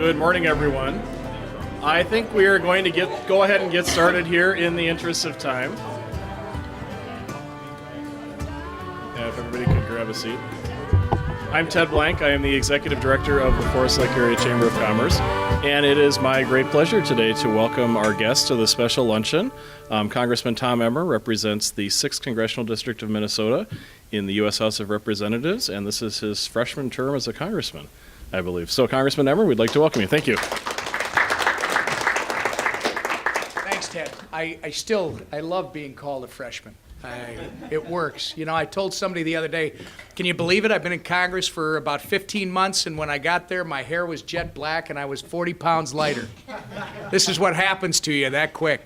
Good morning, everyone. I think we are going to go ahead and get started here in the interest of time. If everybody could grab a seat. I'm Ted Blank. I am the Executive Director of the Forest Lake Area Chamber of Commerce, and it is my great pleasure today to welcome our guest to the special luncheon. Congressman Tom Emmer represents the 6th Congressional District of Minnesota in the U.S. House of Representatives, and this is his freshman term as a congressman, I believe. So, Congressman Emmer, we'd like to welcome you. Thank you. Thanks, Ted. I love being called a freshman. It works. You know, I told somebody the other day, can you believe it? I've been in Congress for about 15 months, and when I got there, my hair was jet black, and I was 40 pounds lighter. This is what happens to you that quick.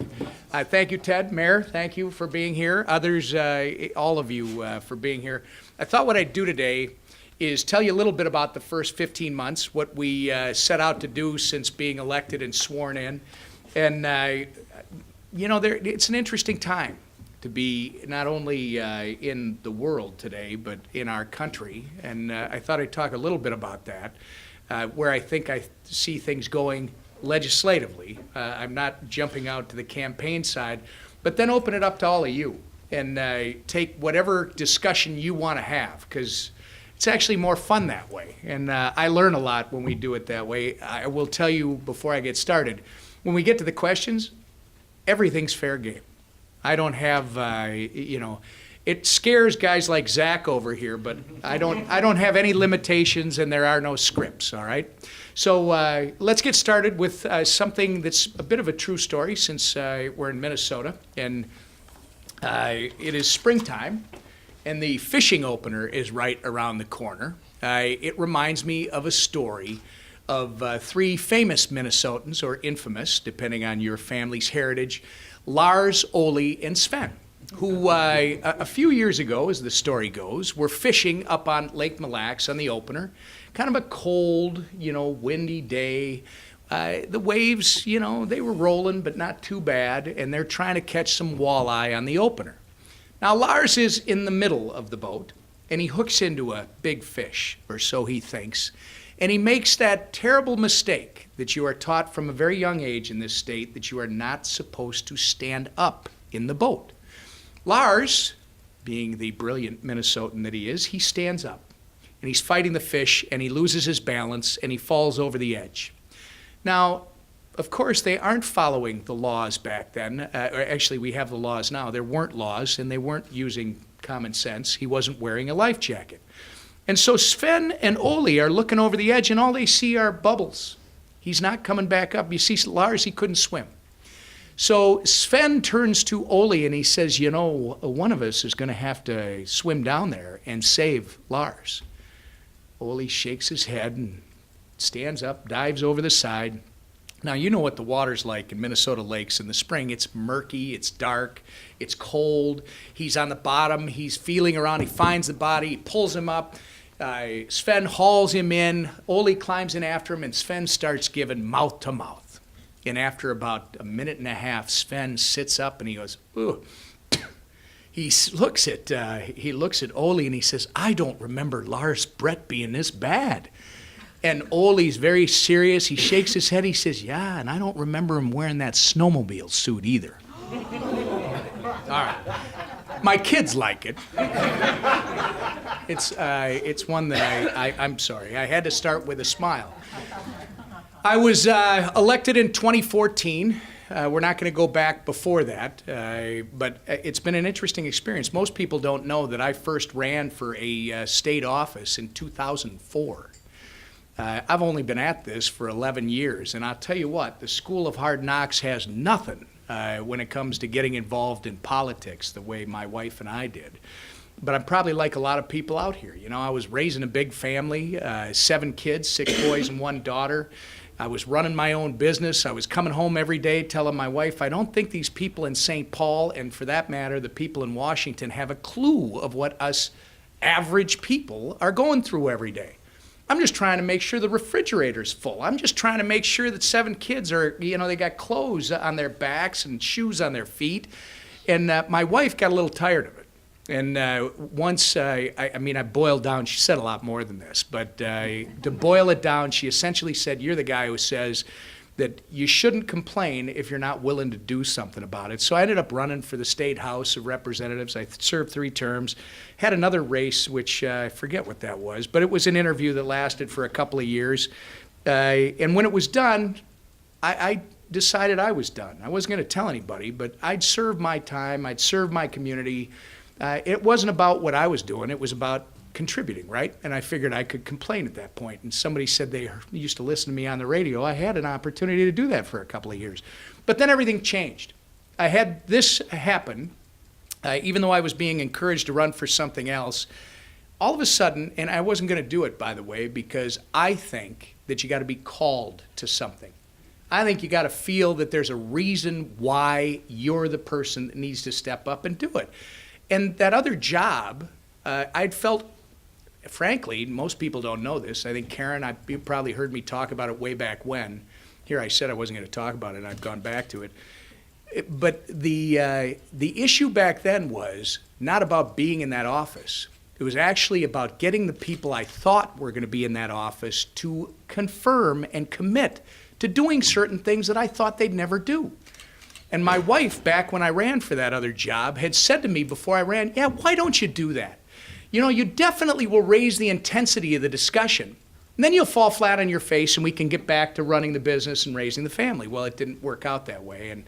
Thank you, Ted. Mayor, thank you for being here. Others, all of you for being here. I thought what I'd do today is tell you a little bit about the first 15 months, what we set out to do since being elected and sworn in. And, you know, it's an interesting time to be not only in the world today, but in our country. And I thought I'd talk a little bit about that, where I think I see things going legislatively. I'm not jumping out to the campaign side, but then open it up to all of you and take whatever discussion you want to have, because it's actually more fun that way. And I learn a lot when we do it that way. I will tell you before I get started, when we get to the questions, everything's fair game. I don't have, you know, it scares guys like Zach over here, but I don't have any limitations, and there are no scripts, all right? So let's get started with something that's a bit of a true story, since we're in Minnesota, and it is springtime, and the fishing opener is right around the corner. It reminds me of a story of 3 famous Minnesotans, or infamous, depending on your family's heritage, Lars, Ole, and Sven, who a few years ago, as the story goes, were fishing up on Lake Mille Lacs on the opener. Kind of a cold, you know, windy day. The waves, you know, they were rolling, but not too bad, and they're trying to catch some walleye on the opener. Now, Lars is in the middle of the boat, and he hooks into a big fish, or so he thinks, and he makes that terrible mistake that you are taught from a very young age in this state, that you are not supposed to stand up in the boat. Lars, being the brilliant Minnesotan that he is, he stands up, and he's fighting the fish, and he loses his balance, and he falls over the edge. Now, of course, they aren't following the laws back then. Or actually, we have the laws now. There weren't laws, and they weren't using common sense. He wasn't wearing a life jacket. And so Sven and Ole are looking over the edge, and all they see are bubbles. He's not coming back up. You see, Lars, he couldn't swim. So Sven turns to Ole, and he says, you know, one of us is going to have to swim down there and save Lars. Ole shakes his head and stands up, dives over the side. Now, you know what the water's like in Minnesota lakes in the spring. It's murky, it's dark, it's cold. He's on the bottom, he's feeling around, he finds the body, he pulls him up. Sven hauls him in, Ole climbs in after him, and Sven starts giving mouth to mouth. And after about a minute and a half, Sven sits up and he goes, ooh. He looks at Ole and he says, I don't remember Lars Brett being this bad. And Ole's very serious. He shakes his head. He says, yeah, and I don't remember him wearing that snowmobile suit either. All right. My kids like it. It's one that I'm sorry. I had to start with a smile. I was elected in 2014. We're not going to go back before that, but it's been an interesting experience. Most people don't know that I first ran for a state office in 2004. I've only been at this for 11 years, and I'll tell you what, the School of Hard Knocks has nothing when it comes to getting involved in politics the way my wife and I did. But I'm probably like a lot of people out here. You know, I was raising a big family, 7 kids, 6 boys and 1 daughter. I was running my own business. I was coming home every day telling my wife, I don't think these people in St. Paul, and for that matter, the people in Washington, have a clue of what us average people are going through every day. I'm just trying to make sure the refrigerator's full. I'm just trying to make sure that 7 kids are, you know, they got clothes on their backs and shoes on their feet. And my wife got a little tired of it. And once, I mean, I boiled down, she said a lot more than this, but to boil it down, she essentially said, you're the guy who says that you shouldn't complain if you're not willing to do something about it. So I ended up running for the State House of Representatives. I served 3 terms, had another race, which I forget what that was, but it was an interview that lasted for a couple of years. And when it was done, I decided I was done. I wasn't going to tell anybody, but I'd served my time, I'd served my community. It wasn't about what I was doing, it was about contributing, right? And I figured I could complain at that point. And somebody said they used to listen to me on the radio. I had an opportunity to do that for a couple of years. But then everything changed. I had this happen, even though I was being encouraged to run for something else. All of a sudden, and I wasn't going to do it, by the way, because I think that you got to be called to something. I think you got to feel that there's a reason why you're the person that needs to step up and do it. And that other job, I'd felt, frankly, most people don't know this. I think Karen, you probably heard me talk about it way back when. Here I said I wasn't going to talk about it, and I've gone back to it. But the issue back then was not about being in that office. It was actually about getting the people I thought were going to be in that office to confirm and commit to doing certain things that I thought they'd never do. And my wife, back when I ran for that other job, had said to me before I ran, yeah, why don't you do that? You know, you definitely will raise the intensity of the discussion. And then you'll fall flat on your face and we can get back to running the business and raising the family. Well, it didn't work out that way. And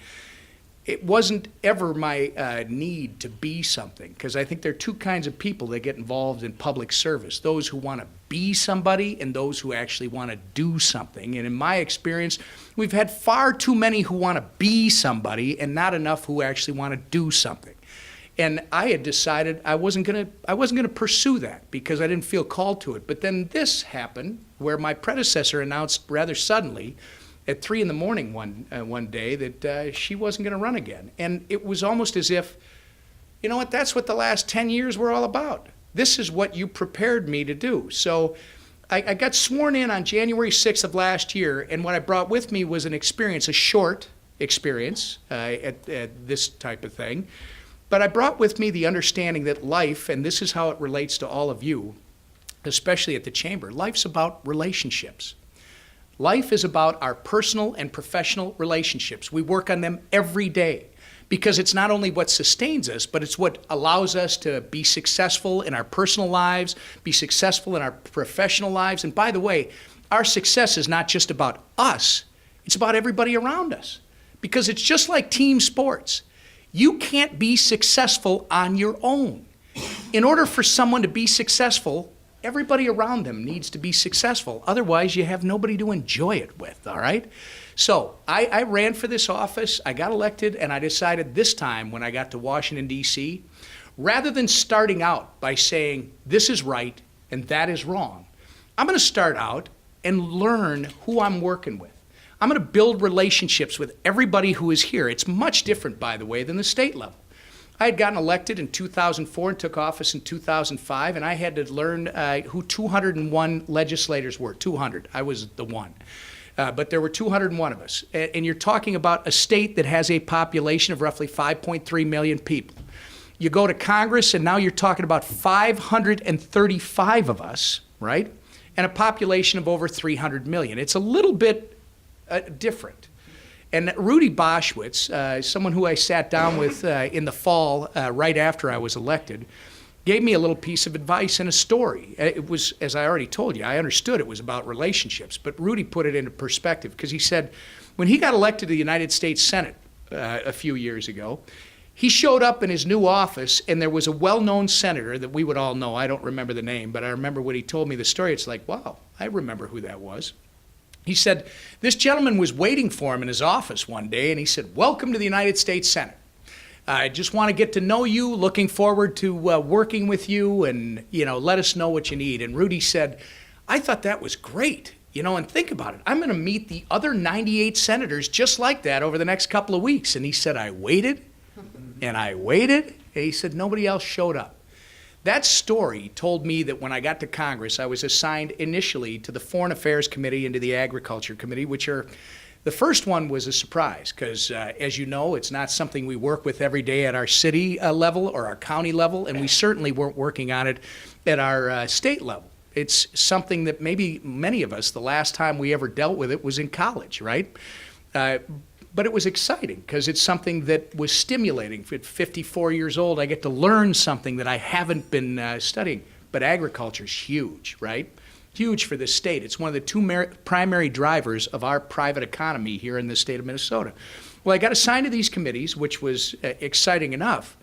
it wasn't ever my need to be something, because I think there are 2 kinds of people that get involved in public service: those who want to be somebody and those who actually want to do something. And in my experience, we've had far too many who want to be somebody and not enough who actually want to do something. And I had decided I wasn't gonna pursue that because I didn't feel called to it. But then this happened, where my predecessor announced rather suddenly at 3 a.m. one day that she wasn't going to run again. And it was almost as if, you know what, that's what the last 10 years were all about. This is what you prepared me to do. So I got sworn in on January 6th of last year, and what I brought with me was an experience, a short experience at this type of thing. But I brought with me the understanding that life, and this is how it relates to all of you, especially at the Chamber, life's about relationships. Life is about our personal and professional relationships. We work on them every day because it's not only what sustains us, but it's what allows us to be successful in our personal lives, be successful in our professional lives. And by the way, our success is not just about us, it's about everybody around us. Because it's just like team sports. You can't be successful on your own. In order for someone to be successful, everybody around them needs to be successful. Otherwise, you have nobody to enjoy it with, all right? So I ran for this office, I got elected, and I decided this time when I got to Washington, D.C., rather than starting out by saying this is right and that is wrong, I'm going to start out and learn who I'm working with. I'm going to build relationships with everybody who is here. It's much different, by the way, than the state level. I had gotten elected in 2004 and took office in 2005, and I had to learn who 201 legislators were. 200. I was the one. But there were 201 of us. And you're talking about a state that has a population of roughly 5.3 million people. You go to Congress, and now you're talking about 535 of us, right? And a population of over 300 million. It's a little bit different. And Rudy Boschwitz, someone who I sat down with in the fall right after I was elected, gave me a little piece of advice and a story. It was, as I already told you, I understood it was about relationships, but Rudy put it into perspective because he said when he got elected to the United States Senate a few years ago, he showed up in his new office and there was a well-known senator that we would all know. I don't remember the name, but I remember when he told me the story. It's like, wow, I remember who that was. He said, this gentleman was waiting for him in his office one day, and he said, welcome to the United States Senate. I just want to get to know you, looking forward to working with you, and, let us know what you need. And Rudy said, I thought that was great, and think about it. I'm going to meet the other 98 senators just like that over the next couple of weeks. And he said, I waited, and he said, nobody else showed up. That story told me that when I got to Congress, I was assigned initially to the Foreign Affairs Committee and to the Agriculture Committee, which are The first one was a surprise because, as you know, it's not something we work with every day at our city level or our county level, and we certainly weren't working on it at our state level. It's something that maybe many of us, the last time we ever dealt with it was in college, right? But it was exciting because it's something that was stimulating. At 54 years old, I get to learn something that I haven't been studying. But agriculture is huge, right? Huge for this state. It's one of the two primary drivers of our private economy here in the state of Minnesota. Well, I got assigned to these committees, which was exciting enough.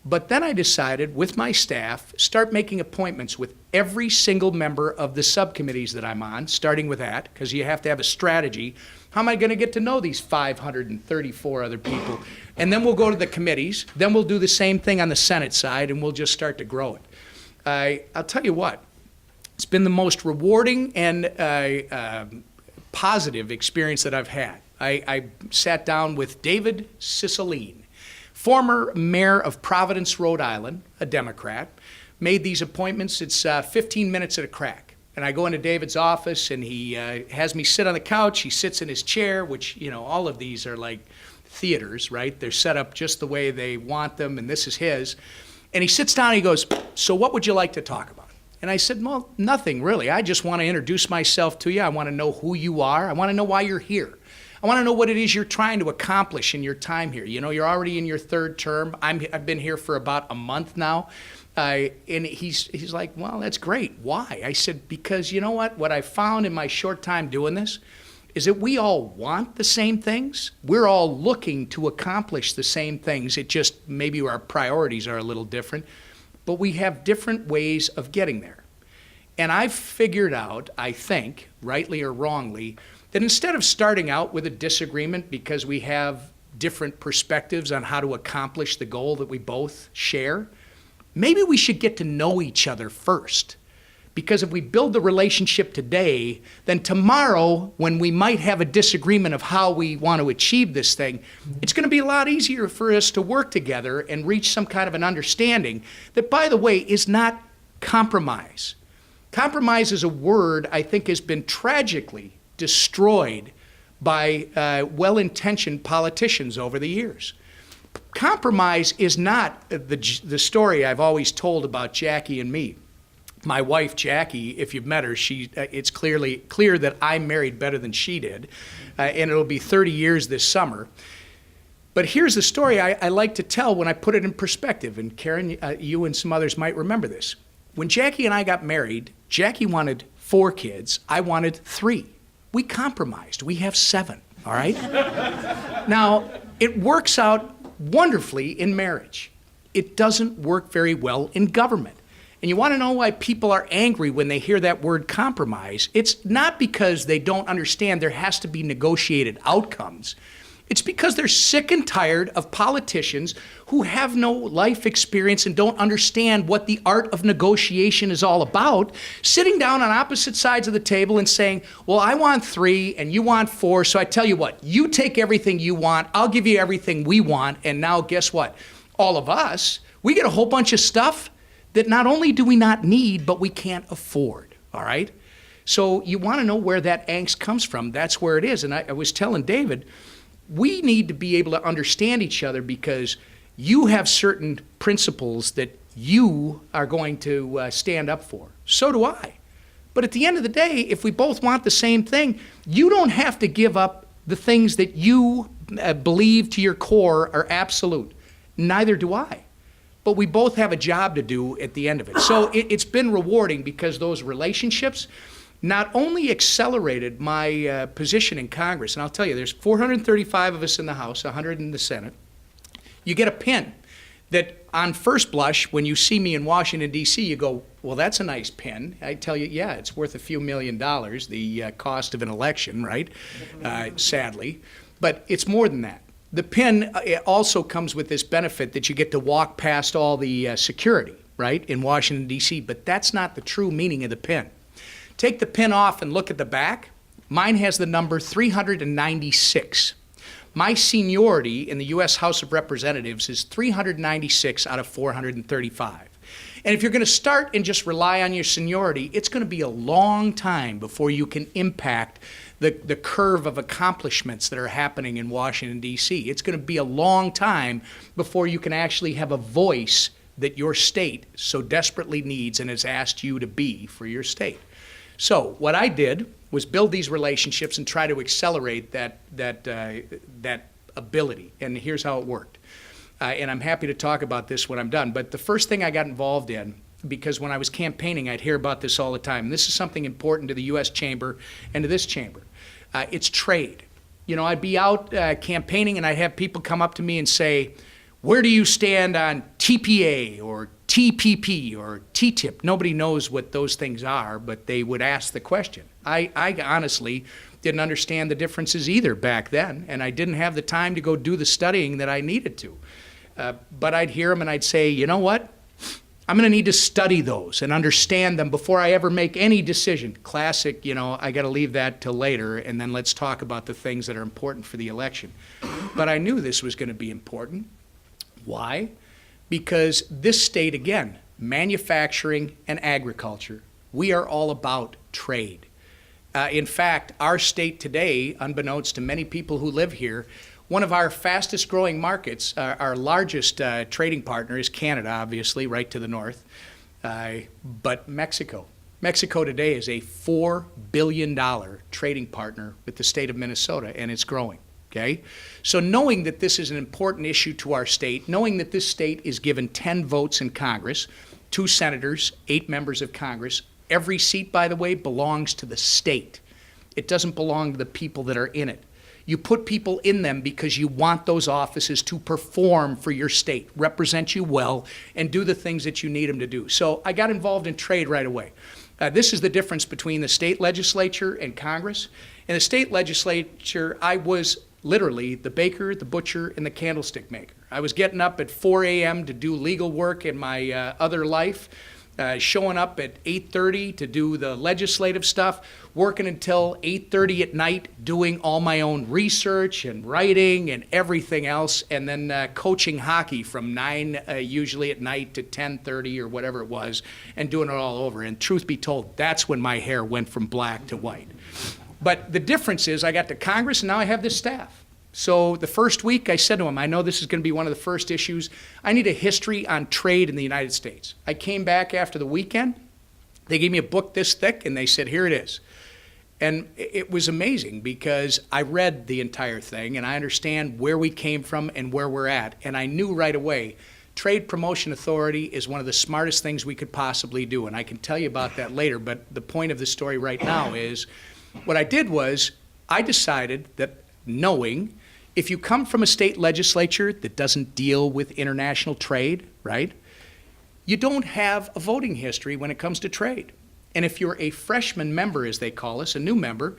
But then I decided, with my staff, start making appointments with every single member of the subcommittees that I'm on, starting with that, because you have to have a strategy. How am I going to get to know these 534 other people? And then we'll go to the committees. Then we'll do the same thing on the Senate side, and we'll just start to grow it. I'll tell you what, it's been the most rewarding and positive experience that I've had. I sat down with David Cicilline, former mayor of Providence, Rhode Island, a Democrat, made these appointments. It's 15 minutes at a crack. And I go into David's office, and he has me sit on the couch. He sits in his chair, which, you know, all of these are like theaters, right? They're set up just the way they want them, and this is his. And he sits down and he goes, "So what would you like to talk about?" And I said, "Well, nothing really. I just want to introduce myself to you. I want to know who you are. I want to know why you're here. I want to know what it is you're trying to accomplish in your time here. You know, you're already in your third term. I've been here for about a month now." And he's like, "Well, that's great. Why?" I said, "Because you know what I found in my short time doing this is that we all want the same things. We're all looking to accomplish the same things. It just maybe our priorities are a little different, but we have different ways of getting there. And I've figured out, I think, rightly or wrongly, that instead of starting out with a disagreement because we have different perspectives on how to accomplish the goal that we both share, maybe we should get to know each other first. Because if we build the relationship today, then tomorrow, when we might have a disagreement of how we want to achieve this thing, it's going to be a lot easier for us to work together and reach some kind of an understanding that, by the way, is not compromise. Compromise is a word I think has been tragically destroyed by well-intentioned politicians over the years. Compromise is not the story I've always told about Jackie and me. My wife, Jackie, if you've met her, it's clear that I married better than she did, and it'll be 30 years this summer. But here's the story I like to tell when I put it in perspective, and Karen, you and some others might remember this. When Jackie and I got married, Jackie wanted 4 kids, I wanted 3. We compromised. We have 7, all right? Now, it works out wonderfully in marriage. It doesn't work very well in government. And you want to know why people are angry when they hear that word compromise? It's not because they don't understand there has to be negotiated outcomes. It's because they're sick and tired of politicians who have no life experience and don't understand what the art of negotiation is all about, sitting down on opposite sides of the table and saying, "Well, I want 3 and you want 4, so I tell you what, you take everything you want, I'll give you everything we want, and now guess what? All of us, we get a whole bunch of stuff that not only do we not need, but we can't afford," all right? So you want to know where that angst comes from. That's where it is. And I was telling David, we need to be able to understand each other because you have certain principles that you are going to stand up for. So do I. But at the end of the day, if we both want the same thing, you don't have to give up the things that you believe to your core are absolute. Neither do I. But we both have a job to do at the end of it. So it's been rewarding because those relationships not only accelerated my position in Congress, and I'll tell you, there's 435 of us in the House, 100 in the Senate. You get a pin that on first blush, when you see me in Washington, D.C., you go, "Well, that's a nice pin." I tell you, yeah, it's worth a few $1 million, the cost of an election, right? Sadly. But it's more than that. The pin also comes with this benefit that you get to walk past all the security, right, in Washington, D.C., but that's not the true meaning of the pin. Take the pin off and look at the back. Mine has the number 396. My seniority in the U.S. House of Representatives is 396 out of 435. And if you're going to start and just rely on your seniority, it's going to be a long time before you can impact the curve of accomplishments that are happening in Washington, D.C. It's going to be a long time before you can actually have a voice that your state so desperately needs and has asked you to be for your state. So what I did was build these relationships and try to accelerate that ability. And here's how it worked. And I'm happy to talk about this when I'm done. But the first thing I got involved in, because when I was campaigning, I'd hear about this all the time. And this is something important to the U.S. Chamber and to this chamber. It's trade. You know, I'd be out campaigning and I'd have people come up to me and say, where do you stand on TPA or TPP or TTIP? Nobody knows what those things are, but they would ask the question. I honestly didn't understand the differences either back then, and I didn't have the time to go do the studying that I needed to. But I'd hear them and I'd say, you know what? I'm going to need to study those and understand them before I ever make any decision. Classic, you know, I got to leave that till later, and then let's talk about the things that are important for the election. But I knew this was going to be important. Why? Because this state, again, manufacturing and agriculture, we are all about trade. In fact, our state today, unbeknownst to many people who live here, one of our fastest growing markets, our largest trading partner is Canada, obviously, right to the north, but Mexico. Mexico today is a $4 billion trading partner with the state of Minnesota, and it's growing. Okay? So knowing that this is an important issue to our state, knowing that this state is given 10 votes in Congress, 2 senators, 8 members of Congress, every seat, by the way, belongs to the state. It doesn't belong to the people that are in it. You put people in them because you want those offices to perform for your state, represent you well, and do the things that you need them to do. So I got involved in trade right away. This is the difference between the state legislature and Congress. In the state legislature, I was literally the baker, the butcher, and the candlestick maker. I was getting up at 4 a.m. to do legal work in my other life, showing up at 8:30 to do the legislative stuff, working until 8:30 at night, doing all my own research and writing and everything else, and then coaching hockey from 9 usually at night to 10:30 or whatever it was, and doing it all over. And truth be told, that's when my hair went from black to white. But the difference is I got to Congress and now I have this staff. So the first week I said to them, I know this is going to be one of the first issues. I need a history on trade in the United States. I came back after the weekend. They gave me a book this thick and they said, here it is. And it was amazing because I read the entire thing and I understand where we came from and where we're at. And I knew right away, Trade Promotion Authority is one of the smartest things we could possibly do. And I can tell you about that later, but the point of the story right now is what I did was I decided that knowing if you come from a state legislature that doesn't deal with international trade, right, you don't have a voting history when it comes to trade. And if you're a freshman member, as they call us, a new member,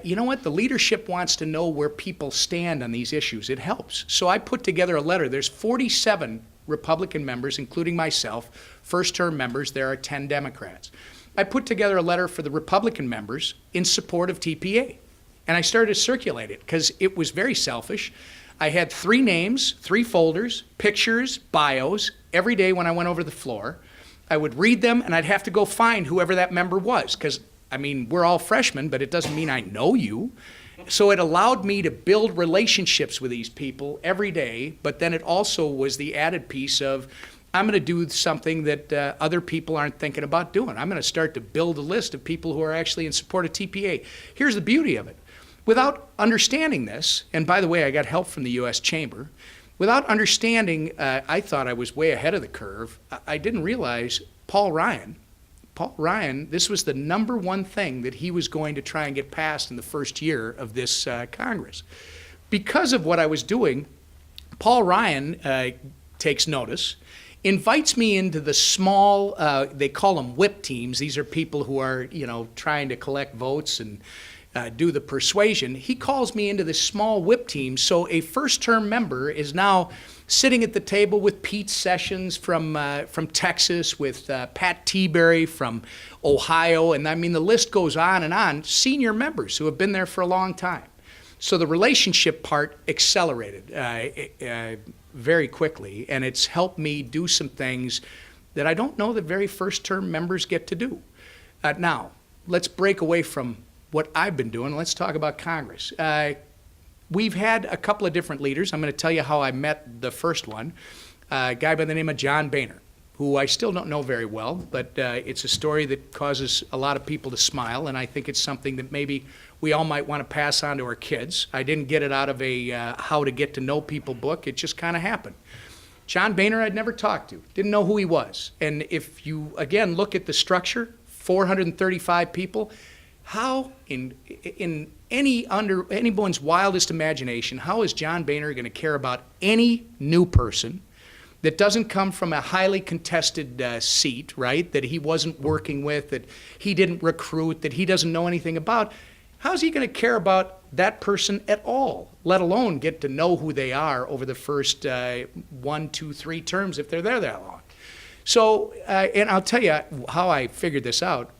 you know what? The leadership wants to know where people stand on these issues. It helps. So I put together a letter. There's 47 Republican members, including myself, first-term members. There are 10 Democrats. I put together a letter for the Republican members in support of TPA. And I started to circulate it because it was very selfish. I had 3 names, 3 folders, pictures, bios, every day when I went over the floor. I would read them and I'd have to go find whoever that member was because, I mean, we're all freshmen, but it doesn't mean I know you. So it allowed me to build relationships with these people every day, but then it also was the added piece of I'm going to do something that other people aren't thinking about doing. I'm going to start to build a list of people who are actually in support of TPA. Here's the beauty of it. Without understanding this, and by the way, I got help from the U.S. Chamber, without understanding, I thought I was way ahead of the curve. I didn't realize Paul Ryan, this was the number one thing that he was going to try and get passed in the first year of this Congress. Because of what I was doing, Paul Ryan takes notice, invites me into the small, they call them whip teams. These are people who are, you know, trying to collect votes and do the persuasion. He calls me into this small whip team. So a first-term member is now sitting at the table with Pete Sessions from Texas, with Pat Tiberi from Ohio, and I mean the list goes on and on. Senior members who have been there for a long time. So the relationship part accelerated very quickly, and it's helped me do some things that I don't know that very first-term members get to do. Now, let's break away from what I've been doing, let's talk about Congress. We've had a couple of different leaders. I'm going to tell you how I met the first one, a guy by the name of John Boehner, who I still don't know very well, but it's a story that causes a lot of people to smile, and I think it's something that maybe we all might want to pass on to our kids. I didn't get it out of a how to get to know people book. It just kind of happened. John Boehner I'd never talked to, didn't know who he was. And if you, again, look at the structure, 435 people, how in anyone's wildest imagination, how is John Boehner going to care about any new person that doesn't come from a highly contested seat, right, that he wasn't working with, that he didn't recruit, that he doesn't know anything about? How's he going to care about that person at all, let alone get to know who they are over the first 1, 2, 3 terms if they're there that long? So, and I'll tell you how I figured this out.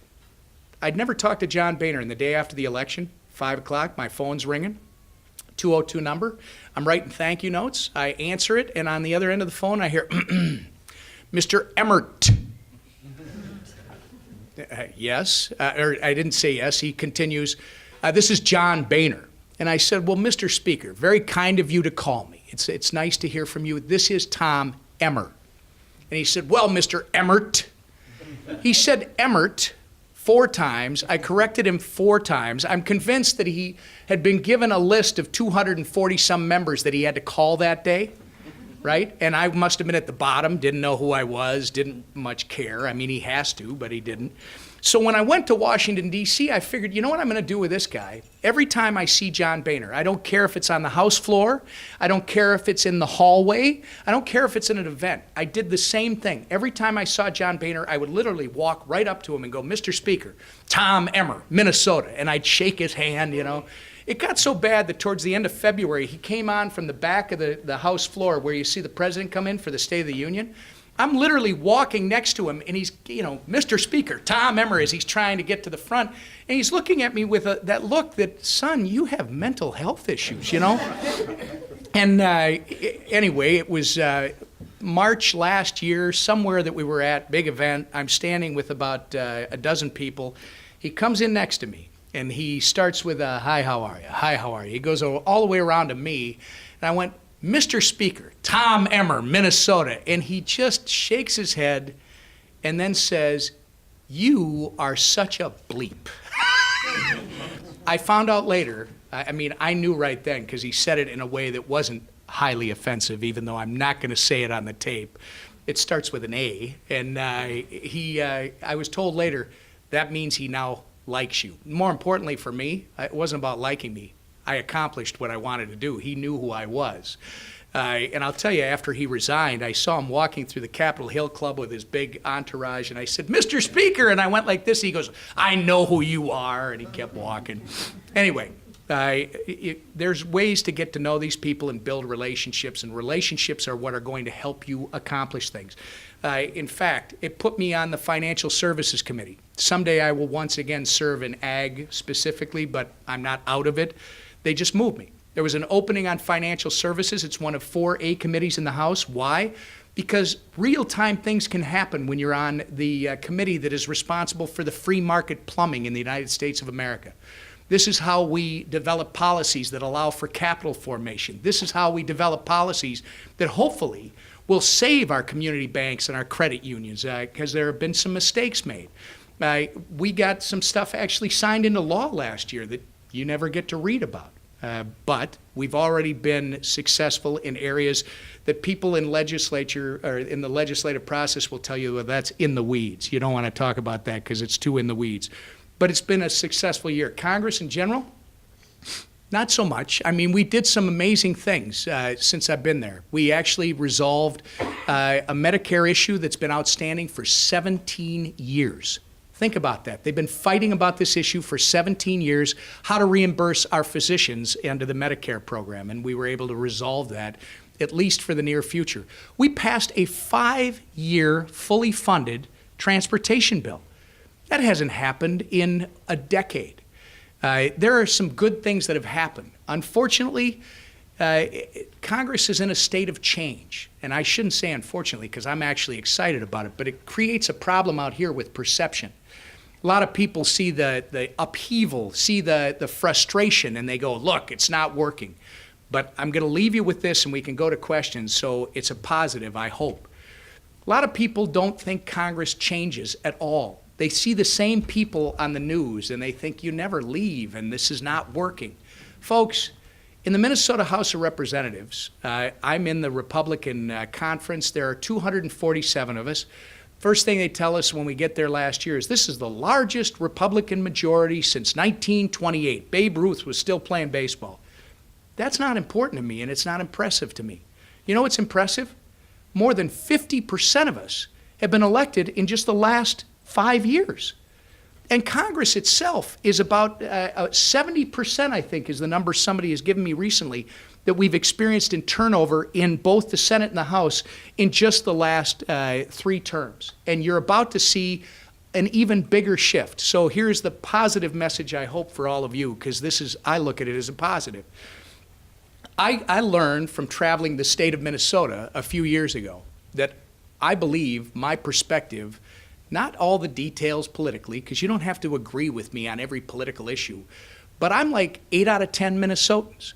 I'd never talked to John Boehner, and the day after the election, 5 o'clock, my phone's ringing, 202 number. I'm writing thank you notes. I answer it, and on the other end of the phone, I hear, Mr. Emmer. Yes, or I didn't say yes. He continues, this is John Boehner. And I said, well, Mr. Speaker, very kind of you to call me. It's nice to hear from you. This is Tom Emmer. And he said, well, Mr. Emmert. He said Emmert 4 times. I corrected him 4 times. I'm convinced that he had been given a list of 240-some members that he had to call that day, right? And I must have been at the bottom, didn't know who I was, didn't much care. I mean, he has to, but he didn't. So when I went to Washington, D.C., I figured, you know what I'm going to do with this guy? Every time I see John Boehner, I don't care if it's on the House floor, I don't care if it's in the hallway, I don't care if it's in an event. I did the same thing. Every time I saw John Boehner, I would literally walk right up to him and go, Mr. Speaker, Tom Emmer, Minnesota, and I'd shake his hand, you know. It got so bad that towards the end of February, he came on from the back of the House floor where you see the president come in for the State of the Union. I'm literally walking next to him, and he's, you know, Mr. Speaker, Tom Emmer, as he's trying to get to the front, and he's looking at me with that look that, son, you have mental health issues, you know? And anyway, it was March last year, somewhere that we were at, big event. I'm standing with about a dozen people. He comes in next to me, and he starts with, hi, how are you? Hi, how are you? He goes all the way around to me, and I went, Mr. Speaker, Tom Emmer, Minnesota. And he just shakes his head and then says, you are such a bleep. I found out later, I mean, I knew right then because he said it in a way that wasn't highly offensive, even though I'm not going to say it on the tape. It starts with an A. And I was told later, that means he now likes you. More importantly for me, it wasn't about liking me. I accomplished what I wanted to do. He knew who I was. And I'll tell you, after he resigned, I saw him walking through the Capitol Hill Club with his big entourage, and I said, Mr. Speaker, and I went like this. He goes, I know who you are, and he kept walking. Anyway, there's ways to get to know these people and build relationships, and relationships are what are going to help you accomplish things. In fact, it put me on the Financial Services Committee. Someday I will once again serve in ag specifically, but I'm not out of it. They just moved me. There was an opening on financial services. It's one of 4 A committees in the House. Why? Because real-time things can happen when you're on the committee that is responsible for the free market plumbing in the United States of America. This is how we develop policies that allow for capital formation. This is how we develop policies that hopefully will save our community banks and our credit unions, because there have been some mistakes made. We got some stuff actually signed into law last year that you never get to read about. But we've already been successful in areas that people in legislature or in the legislative process will tell you, well, that's in the weeds. You don't want to talk about that because it's too in the weeds. But it's been a successful year. Congress in general, not so much. I mean, we did some amazing things since I've been there. We actually resolved a Medicare issue that's been outstanding for 17 years. Think about that. They've been fighting about this issue for 17 years, how to reimburse our physicians under the Medicare program, and we were able to resolve that, at least for the near future. We passed a 5-year, fully funded transportation bill. That hasn't happened in a decade. There are some good things that have happened. Unfortunately, Congress is in a state of change. And I shouldn't say unfortunately because I'm actually excited about it, but it creates a problem out here with perception. A lot of people see the upheaval, see the frustration, and they go, look, it's not working. But I'm going to leave you with this, and we can go to questions, so it's a positive, I hope. A lot of people don't think Congress changes at all. They see the same people on the news, and they think you never leave, and this is not working. Folks, in the Minnesota House of Representatives, I'm in the Republican conference. There are 247 of us. First thing they tell us when we get there last year is this is the largest Republican majority since 1928. Babe Ruth was still playing baseball. That's not important to me, and it's not impressive to me. You know what's impressive? More than 50% of us have been elected in just the last 5 years. And Congress itself is about 70%, I think, is the number somebody has given me recently, that we've experienced in turnover in both the Senate and the House in just the last 3 terms. And you're about to see an even bigger shift. So here's the positive message I hope for all of you, because I look at it as a positive. I learned from traveling the state of Minnesota a few years ago that I believe my perspective, not all the details politically, because you don't have to agree with me on every political issue, but I'm like 8 out of 10 Minnesotans.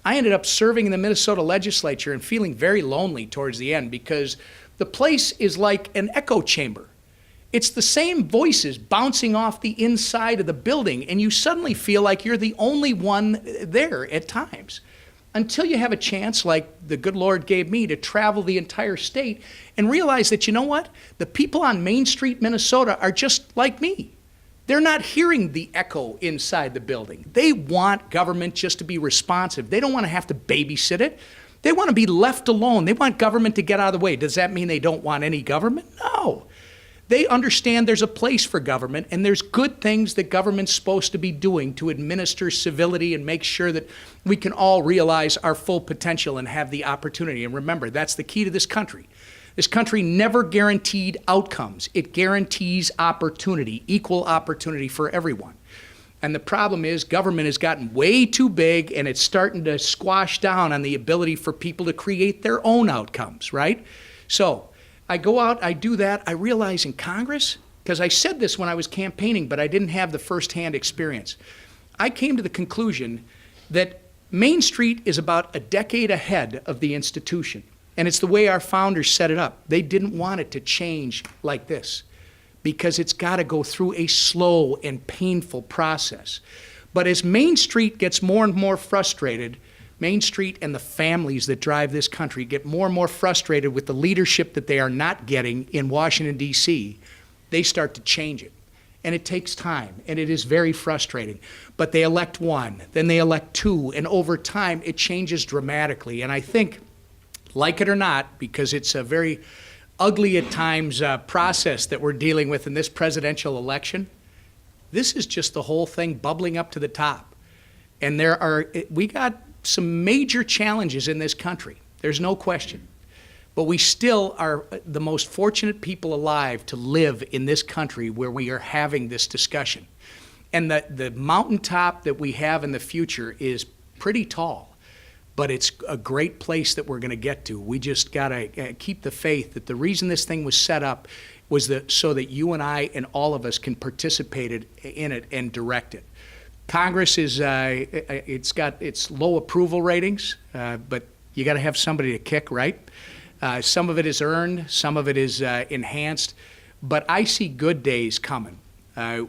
I ended up serving in the Minnesota legislature and feeling very lonely towards the end because the place is like an echo chamber. It's the same voices bouncing off the inside of the building, and you suddenly feel like you're the only one there at times. Until you have a chance, like the good Lord gave me, to travel the entire state and realize that, you know what? The people on Main Street, Minnesota are just like me. They're not hearing the echo inside the building. They want government just to be responsive. They don't want to have to babysit it. They want to be left alone. They want government to get out of the way. Does that mean they don't want any government? No. They understand there's a place for government, and there's good things that government's supposed to be doing to administer civility and make sure that we can all realize our full potential and have the opportunity. And remember, that's the key to this country. This country never guaranteed outcomes. It guarantees opportunity, equal opportunity for everyone. And the problem is government has gotten way too big, and it's starting to squash down on the ability for people to create their own outcomes, right? So I go out, I do that, I realize in Congress, because I said this when I was campaigning, but I didn't have the firsthand experience. I came to the conclusion that Main Street is about a decade ahead of the institution. And it's the way our founders set it up. They didn't want it to change like this because it's got to go through a slow and painful process. But as Main Street gets more and more frustrated, Main Street and the families that drive this country get more and more frustrated with the leadership that they are not getting in Washington, D.C., they start to change it. And it takes time, and it is very frustrating. But they elect one, then they elect two, and over time it changes dramatically. And I think, like it or not, because it's a very ugly at times process that we're dealing with in this presidential election, this is just the whole thing bubbling up to the top. And we got some major challenges in this country. There's no question. But we still are the most fortunate people alive to live in this country where we are having this discussion. And the mountaintop that we have in the future is pretty tall, but it's a great place that we're going to get to. We just got to keep the faith that the reason this thing was set up was so that you and I and all of us can participate in it and direct it. Congress is, it's got its low approval ratings, but you got to have somebody to kick, right? Some of it is earned, some of it is enhanced, but I see good days coming.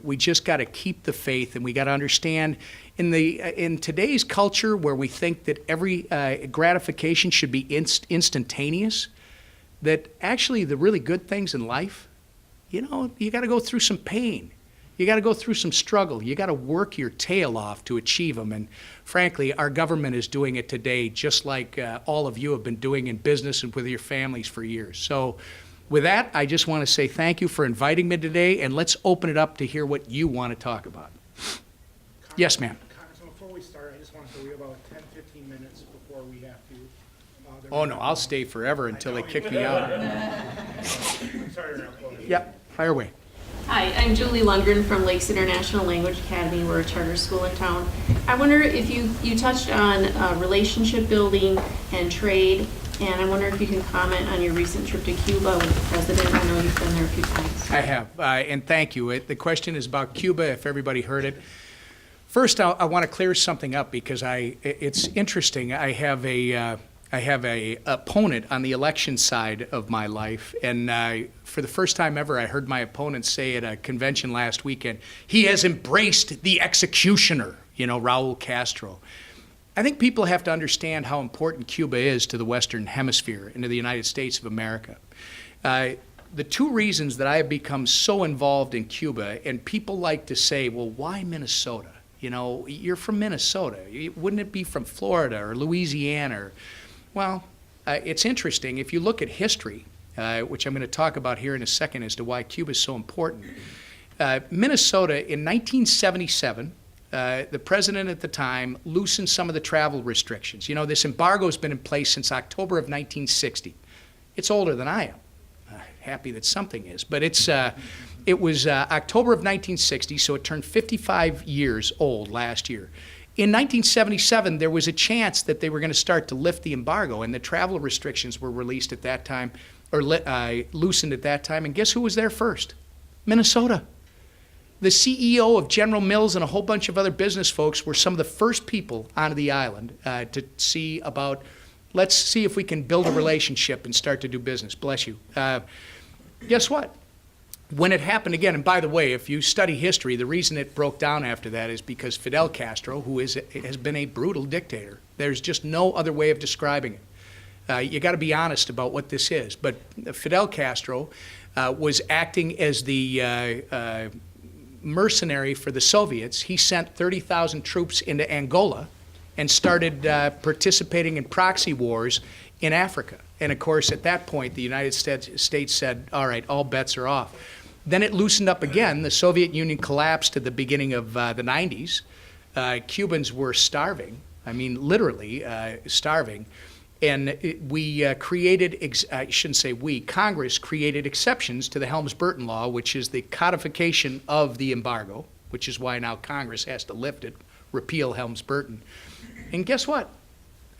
We just got to keep the faith, and we got to understand in today's culture where we think that every gratification should be instantaneous, that actually the really good things in life, you know, you got to go through some pain. You got to go through some struggle. You got to work your tail off to achieve them. And frankly, our government is doing it today just like all of you have been doing in business and with your families for years. So with that, I just want to say thank you for inviting me today, and let's open it up to hear what you want to talk about. Yes, ma'am. Congressman, before we start, I just want to say we have about 10, 15 minutes before we have to. Oh, no, I'll stay forever until they kick me out. Sorry, go ahead. Yep, fire away. Hi, I'm Julie Lundgren from Lakes International Language Academy. We're a charter school in town. I wonder if you touched on relationship building and trade. And I wonder if you can comment on your recent trip to Cuba with the president. I know you've been there a few times. I have, and thank you. The question is about Cuba, if everybody heard it. First, I want to clear something up because it's interesting. I have a opponent on the election side of my life, and for the first time ever, I heard my opponent say at a convention last weekend, he has embraced the executioner, Raul Castro. I think people have to understand how important Cuba is to the Western Hemisphere and to the United States of America. The two reasons that I have become so involved in Cuba, and people like to say, well, why Minnesota? You're from Minnesota. Wouldn't it be from Florida or Louisiana? Well, it's interesting. If you look at history, which I'm going to talk about here in a second as to why Cuba is so important, Minnesota in 1977, the president at the time loosened some of the travel restrictions. This embargo has been in place since October of 1960. It's older than I am. Happy that something is, but it was October of 1960, so it turned 55 years old last year. In 1977, there was a chance that they were going to start to lift the embargo, and the travel restrictions were released at that time, or loosened at that time. And guess who was there first? Minnesota. The CEO of General Mills and a whole bunch of other business folks were some of the first people onto the island to see about, let's see if we can build a relationship and start to do business. Bless you. Guess what? When it happened again, and by the way, if you study history, the reason it broke down after that is because Fidel Castro, who has been a brutal dictator, there's just no other way of describing it. You got to be honest about what this is. But Fidel Castro was acting as the mercenary for the Soviets. He sent 30,000 troops into Angola and started participating in proxy wars in Africa. And of course, at that point, the United States said, all right, all bets are off. Then it loosened up again. The Soviet Union collapsed at the beginning of the 90s. Cubans were starving, literally starving. And we created, I shouldn't say we, Congress created exceptions to the Helms-Burton Law, which is the codification of the embargo, which is why now Congress has to lift it, repeal Helms-Burton. And guess what?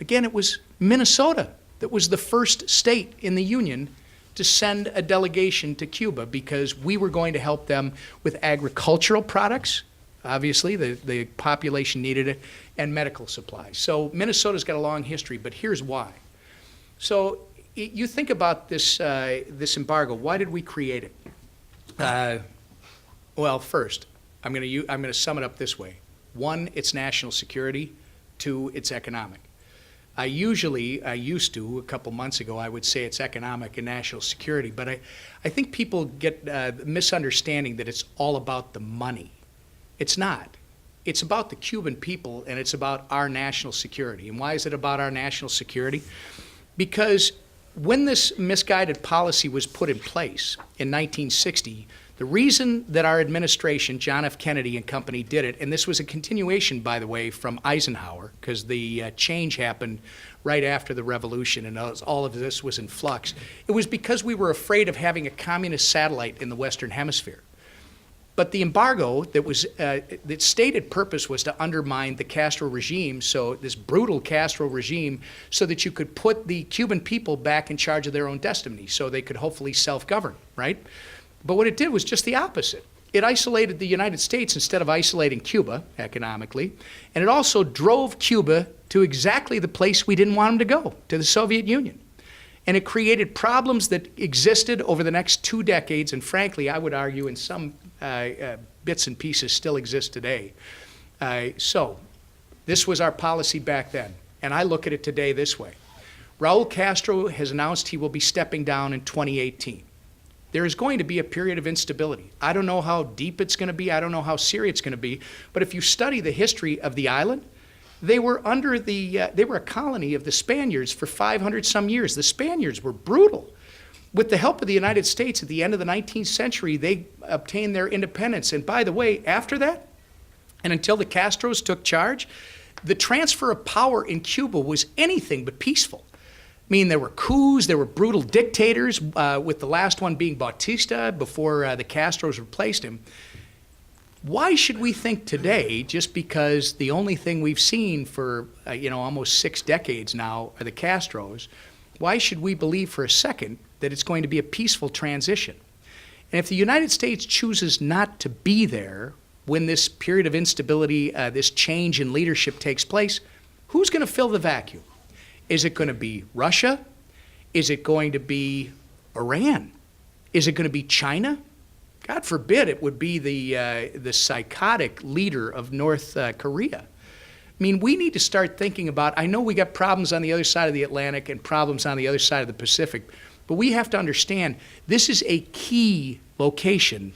Again, it was Minnesota that was the first state in the Union to send a delegation to Cuba because we were going to help them with agricultural products. Obviously, the population needed it, and medical supplies. So Minnesota's got a long history, but here's why. So you think about this embargo. Why did we create it? Well, first, I'm going to sum it up this way. One, it's national security. Two, it's economic. I used to, a couple months ago, I would say it's economic and national security, but I think people get the misunderstanding that it's all about the money. It's not. It's about the Cuban people, and it's about our national security. And why is it about our national security? Because when this misguided policy was put in place in 1960, the reason that our administration, John F. Kennedy and company, did it, and this was a continuation, by the way, from Eisenhower, because the change happened right after the revolution, and all of this was in flux. It was because we were afraid of having a communist satellite in the Western Hemisphere. But the embargo its stated purpose was to undermine the Castro regime, so this brutal Castro regime, so that you could put the Cuban people back in charge of their own destiny, so they could hopefully self-govern, right? But what it did was just the opposite. It isolated the United States instead of isolating Cuba economically, and it also drove Cuba to exactly the place we didn't want them to go, to the Soviet Union. And it created problems that existed over the next 2 decades, and frankly, I would argue in some bits and pieces still exist today. So this was our policy back then, and I look at it today this way. Raul Castro has announced he will be stepping down in 2018. There is going to be a period of instability. I don't know how deep it's going to be. I don't know how serious it's going to be. But if you study the history of the island, they were they were a colony of the Spaniards for 500 some years. The Spaniards were brutal. With the help of the United States at the end of the 19th century, they obtained their independence. And by the way, after that, and until the Castros took charge, the transfer of power in Cuba was anything but peaceful. I mean, there were coups, there were brutal dictators, with the last one being Bautista before the Castros replaced him. Why should we think today, just because the only thing we've seen for almost 6 decades now are the Castros, why should we believe for a second that it's going to be a peaceful transition? And if the United States chooses not to be there when this period of instability, this change in leadership takes place, who's going to fill the vacuum? Is it going to be Russia? Is it going to be Iran? Is it going to be China? God forbid it would be the psychotic leader of North Korea. I mean, we need to start thinking about, I know we got problems on the other side of the Atlantic and problems on the other side of the Pacific, but we have to understand this is a key location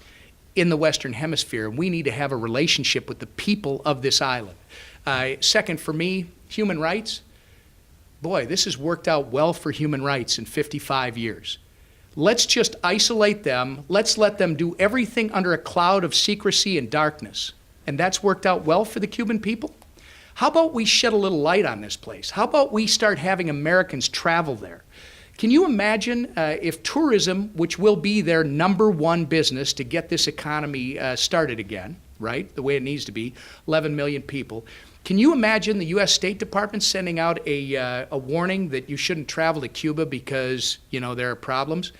in the Western Hemisphere, and we need to have a relationship with the people of this island. Second, for me, human rights. Boy, this has worked out well for human rights in 55 years. Let's just isolate them. Let's let them do everything under a cloud of secrecy and darkness. And that's worked out well for the Cuban people. How about we shed a little light on this place? How about we start having Americans travel there? Can you imagine if tourism, which will be their number one business to get this economy started again, right, the way it needs to be, 11 million people. Can you imagine the U.S. State Department sending out a warning that you shouldn't travel to Cuba because, you know, there are problems?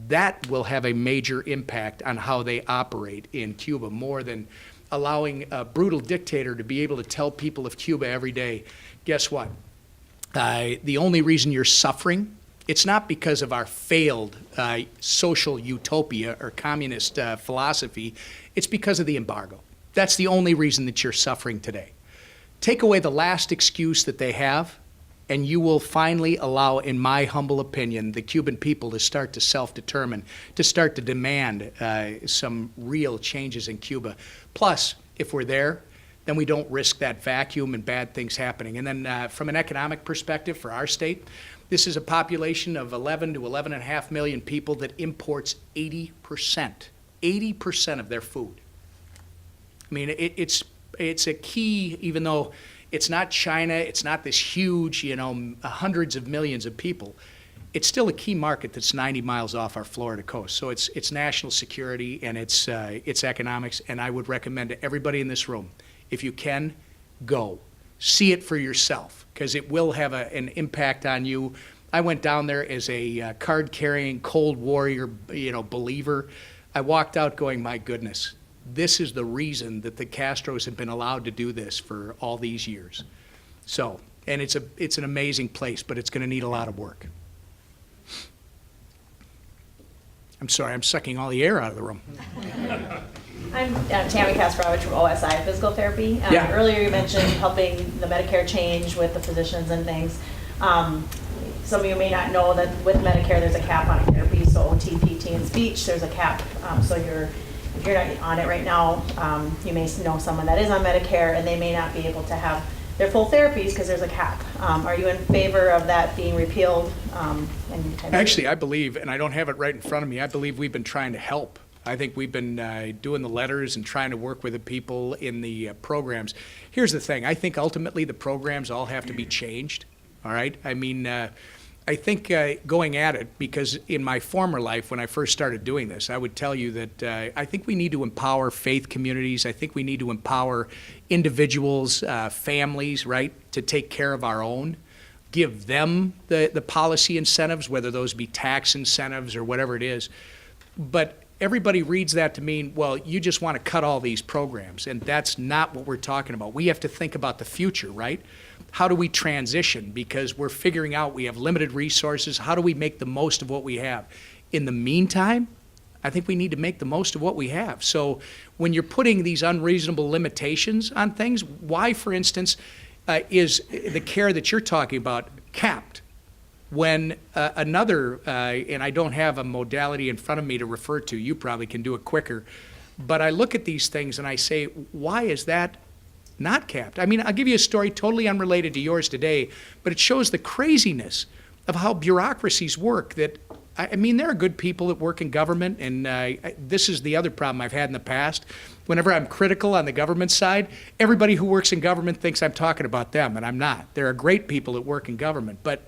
That will have a major impact on how they operate in Cuba, more than allowing a brutal dictator to be able to tell people of Cuba every day, guess what? The only reason you're suffering, it's not because of our failed social utopia or communist philosophy, it's because of the embargo. That's the only reason that you're suffering today. Take away the last excuse that they have, and you will finally allow, in my humble opinion, the Cuban people to start to self-determine, to start to demand some real changes in Cuba. Plus, if we're there, then we don't risk that vacuum and bad things happening. And then from an economic perspective for our state, this is a population of 11 to 11.5 million people that imports 80% of their food. I mean, it's a key, even though it's not China, it's not this huge, you know, hundreds of millions of people, it's still a key market that's 90 miles off our Florida coast. So it's national security and it's economics, and I would recommend to everybody in this room, if you can, go. See it for yourself, because it will have an impact on you. I went down there as a card-carrying Cold Warrior, you know, believer. I walked out going, my goodness, this is the reason that the Castros have been allowed to do this for all these years. So, and it's an amazing place, but it's going to need a lot of work. I'm sorry, I'm sucking all the air out of the room. I'm Tammy Kasparovich from OSI Physical Therapy. Yeah. Earlier you mentioned helping the Medicare change with the physicians and things. Some of you may not know that with Medicare there's a cap on therapy, so OT, PT, and speech, there's a cap. So if you're not on it right now, you may know someone that is on Medicare and they may not be able to have their full therapies because there's a cap. Are you in favor of that being repealed? Actually, I believe, and I don't have it right in front of me, I believe we've been trying to help. I think we've been doing the letters and trying to work with the people in the programs. Here's the thing. I think ultimately the programs all have to be changed, all right? I mean, I think going at it, because in my former life when I first started doing this, I would tell you that I think we need to empower faith communities. I think we need to empower individuals, families, right, to take care of our own. Give them the policy incentives, whether those be tax incentives or whatever it is. But everybody reads that to mean, well, you just want to cut all these programs, and that's not what we're talking about. We have to think about the future, right? How do we transition? Because we're figuring out we have limited resources. How do we make the most of what we have? In the meantime, I think we need to make the most of what we have. So when you're putting these unreasonable limitations on things, why, for instance, is the care that you're talking about capped? When another, and I don't have a modality in front of me to refer to, you probably can do it quicker, but I look at these things and I say, why is that not capped? I mean, I'll give you a story totally unrelated to yours today, but it shows the craziness of how bureaucracies work. That, I mean, there are good people that work in government, and this is the other problem I've had in the past. Whenever I'm critical on the government side, everybody who works in government thinks I'm talking about them, and I'm not. There are great people that work in government, but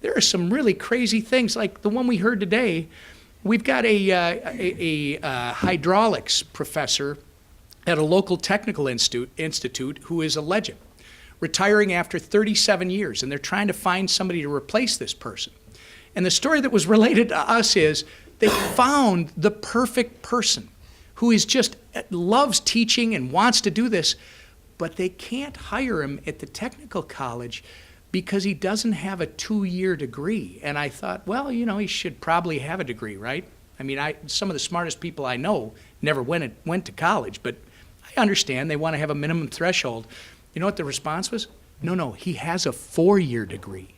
there are some really crazy things, like the one we heard today. We've got a hydraulics professor at a local technical institute who is a legend, retiring after 37 years, and they're trying to find somebody to replace this person. And the story that was related to us is they found the perfect person who is just loves teaching and wants to do this, but they can't hire him at the technical college because he doesn't have a 2-year degree. And I thought, well, you know, he should probably have a degree, right? I mean, some of the smartest people I know never went to college, but I understand they want to have a minimum threshold. You know what the response was? No, he has a 4-year degree.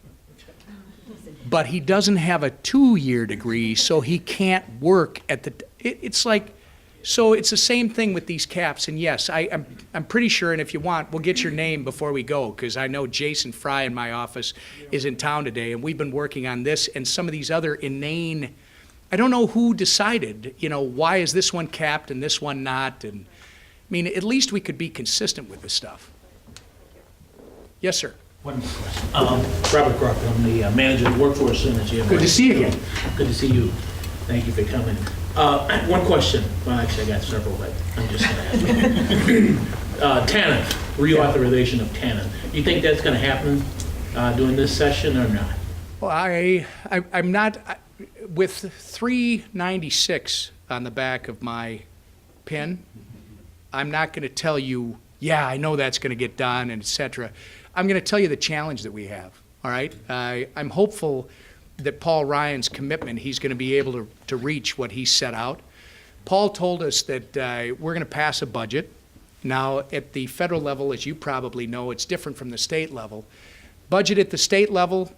But he doesn't have a 2-year degree, so he can't work at the, it's like, so it's the same thing with these caps. And yes, I'm pretty sure, and if you want, we'll get your name before we go, because I know Jason Fry in my office is in town today, and we've been working on this and some of these other inane, I don't know who decided, you know, why is this one capped and this one not? And I mean, at least we could be consistent with this stuff. Yes, sir. One more question. Robert Crocker, I'm the manager of the workforce energy. Good to see you again. Good to see you. Thank you for coming. One question. Well, actually, I got several, but I'm just going to ask. TANF, reauthorization of TANF. You think that's going to happen during this session or not? Well, I'm not, with 396 on the back of my pin, I'm not going to tell you, yeah, I know that's going to get done, and et cetera. I'm going to tell you the challenge that we have, all right? I'm hopeful that Paul Ryan's commitment, he's going to be able to reach what he set out. Paul told us that we're going to pass a budget. Now, at the federal level, as you probably know, it's different from the state level. Budget at the state level,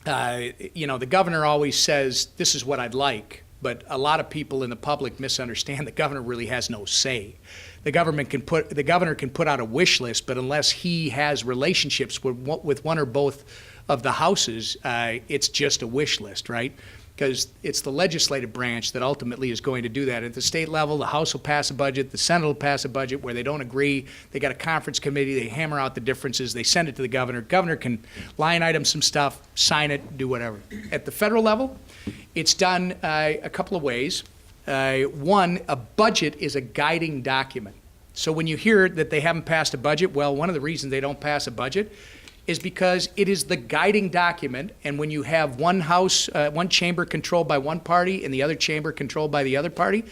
you know, the governor always says, this is what I'd like, but a lot of people in the public misunderstand the governor really has no say. The governor can put out a wish list, but unless he has relationships with one or both of the houses, it's just a wish list, right? Because it's the legislative branch that ultimately is going to do that. At the state level, the House will pass a budget, the Senate will pass a budget where they don't agree. They got a conference committee, they hammer out the differences, they send it to the governor. Governor can line item some stuff, sign it, do whatever. At the federal level, it's done a couple of ways. One, a budget is a guiding document. So when you hear that they haven't passed a budget, well, one of the reasons they don't pass a budget is because it is the guiding document, and when you have one house, one chamber controlled by one party and the other chamber controlled by the other party,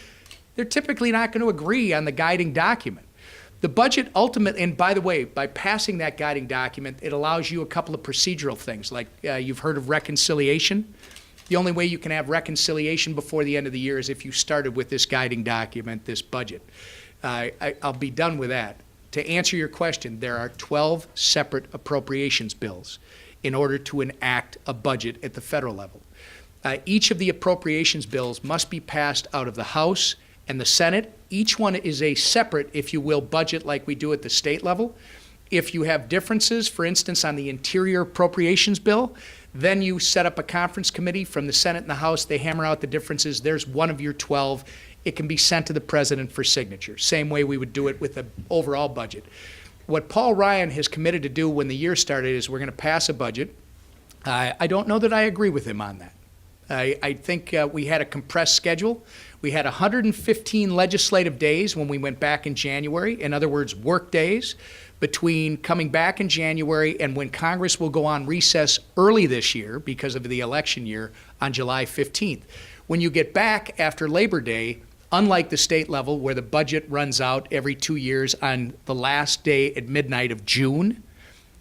they're typically not going to agree on the guiding document. The budget ultimately, and by the way, by passing that guiding document, it allows you a couple of procedural things, like you've heard of reconciliation. The only way you can have reconciliation before the end of the year is if you started with this guiding document, this budget. I'll be done with that. To answer your question, there are 12 separate appropriations bills in order to enact a budget at the federal level. Each of the appropriations bills must be passed out of the House and the Senate. Each one is a separate, if you will, budget like we do at the state level. If you have differences, for instance, on the interior appropriations bill, then you set up a conference committee from the Senate and the House. They hammer out the differences. There's one of your 12. It can be sent to the president for signature. Same way we would do it with the overall budget. What Paul Ryan has committed to do when the year started is we're going to pass a budget. I don't know that I agree with him on that. I think we had a compressed schedule. We had 115 legislative days when we went back in January. In other words, work days between coming back in January and when Congress will go on recess early this year because of the election year on July 15th. When you get back after Labor Day, unlike the state level where the budget runs out every 2 years on the last day at midnight of June,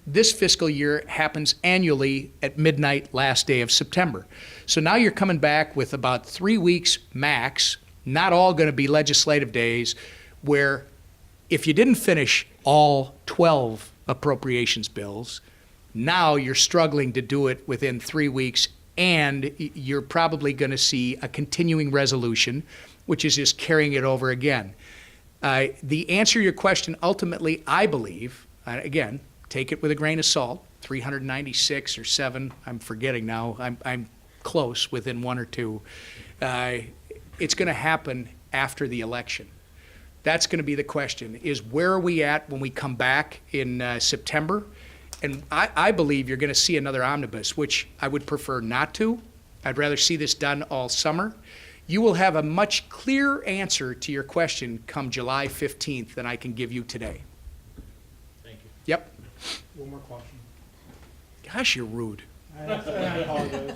this fiscal year happens annually at midnight last day of September. So now you're coming back with about 3 weeks max, not all going to be legislative days, where if you didn't finish all 12 appropriations bills, now you're struggling to do it within 3 weeks, and you're probably going to see a continuing resolution, which is just carrying it over again. The answer to your question, ultimately, I believe, again, take it with a grain of salt, 396 or 7, I'm forgetting now, I'm close, within 1 or 2. It's going to happen after the election. That's going to be the question, is where are we at when we come back in September? And I believe you're going to see another omnibus, which I would prefer not to. I'd rather see this done all summer. You will have a much clearer answer to your question come July 15th than I can give you today. Thank you. Yep. One more question. Gosh, you're rude. I apologize.